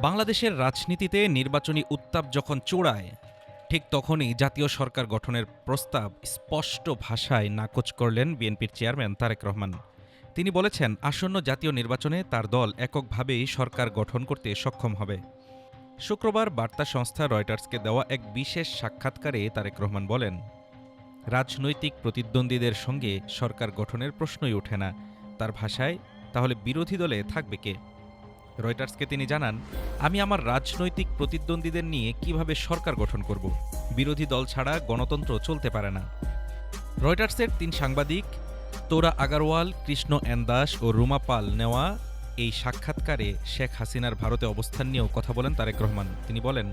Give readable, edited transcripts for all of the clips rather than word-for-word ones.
বাংলাদেশের রাজনীতিতে নির্বাচনী উত্তাপ যখন চূড়ায়, ঠিক তখনই জাতীয় সরকার গঠনের প্রস্তাব স্পষ্ট ভাষায় নাকচ করলেন বিএনপির চেয়ারম্যান তারেক রহমান। তিনি বলেছেন, আসন্ন জাতীয় নির্বাচনে তার দল এককভাবেই সরকার গঠন করতে সক্ষম হবে। শুক্রবার বার্তা সংস্থা রয়টার্সকে দেওয়া এক বিশেষ সাক্ষাৎকারে তারেক রহমান বলেন, রাজনৈতিক প্রতিদ্বন্দ্বীদের সঙ্গে সরকার গঠনের প্রশ্নই ওঠে না। তার ভাষায়, তাহলে বিরোধী দলে থাকবে কে? রয়টার্সকে তিনি জানান, আমি আমার রাজনৈতিক প্রতিদ্বন্দ্বীদের নিয়ে কিভাবে সরকার গঠন করব? বিরোধী দল ছাড়া গণতন্ত্র চলতে পারে না। রয়টার্সের ৩ সাংবাদিক তোরা আগারওয়াল, কৃষ্ণ এন দাস ও রুমা পাল নেওয়া এই সাক্ষাৎকারে শেখ হাসিনার ভারতে অবস্থান নিয়েও কথা বলেন তারেক রহমান। তিনি বলেন,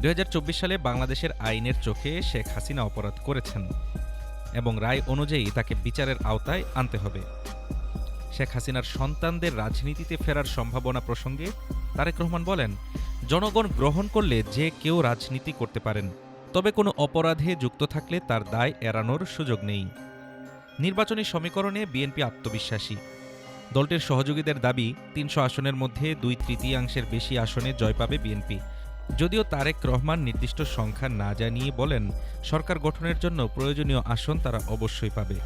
২০২৪ সালে বাংলাদেশের আইনের চোখে শেখ হাসিনা অপরাধ করেছেন এবং রায় অনুযায়ী তাকে বিচারের আওতায় আনতে হবে। শেখ হাসিনার সন্তানদের রাজনীতিতে ফেরার সম্ভাবনা প্রসঙ্গে তারেক রহমান বলেন, জনগণ গ্রহণ করলে যে কেউ রাজনীতি করতে পারেন, তবে কোনো অপরাধে যুক্ত থাকলে তার দায় এড়ানোর সুযোগ নেই। নির্বাচনী সমীকরণে বিএনপি আত্মবিশ্বাসী। দলটির সহযোগীদের দাবি, ৩০০ আসনের মধ্যে ২/৩ বেশি আসনে জয় পাবে বিএনপি। যদিও তারেক রহমান নির্দিষ্ট সংখ্যা না জানিয়ে বলেন, সরকার গঠনের জন্য প্রয়োজনীয় আসন তারা অবশ্যই পাবে।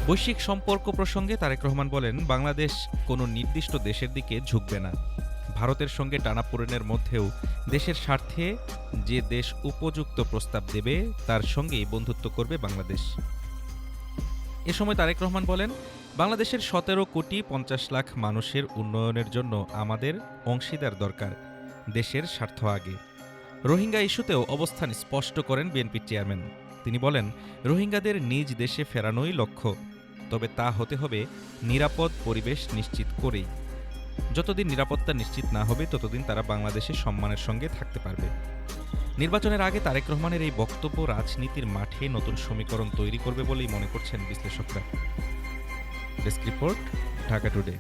বৈশ্বিক সম্পর্ক প্রসঙ্গে তারেক রহমান বলেন, বাংলাদেশ কোনো নির্দিষ্ট দেশের দিকে ঝুঁকবে না। ভারতের সঙ্গে টানাপোড়েনের মধ্যেও দেশের স্বার্থে যে দেশ উপযুক্ত প্রস্তাব দেবে তার সঙ্গেই বন্ধুত্ব করবে বাংলাদেশ। এ সময় তারেক রহমান বলেন, বাংলাদেশের ১৭,৫০,০০,০০০ মানুষের উন্নয়নের জন্য আমাদের অংশীদার দরকার, দেশের স্বার্থ আগে। রোহিঙ্গা ইস্যুতেও অবস্থান স্পষ্ট করেন বিএনপির চেয়ারম্যান। তিনি বলেন, রোহিঙ্গাদের নিজ দেশে ফেরানোই লক্ষ্য, তবে তা হতে হবে নিরাপদ পরিবেশ নিশ্চিত করেই। যতদিন নিরাপত্তা নিশ্চিত না হবে ততদিন তারা বাংলাদেশে সম্মানের সঙ্গে থাকতে পারবে। নির্বাচনের আগে তারেক রহমানের এই বক্তব্য রাজনীতির মাঠে নতুন সমীকরণ তৈরি করবে বলেই মনে করছেন বিশ্লেষকরা। Desk report, Dhaka today.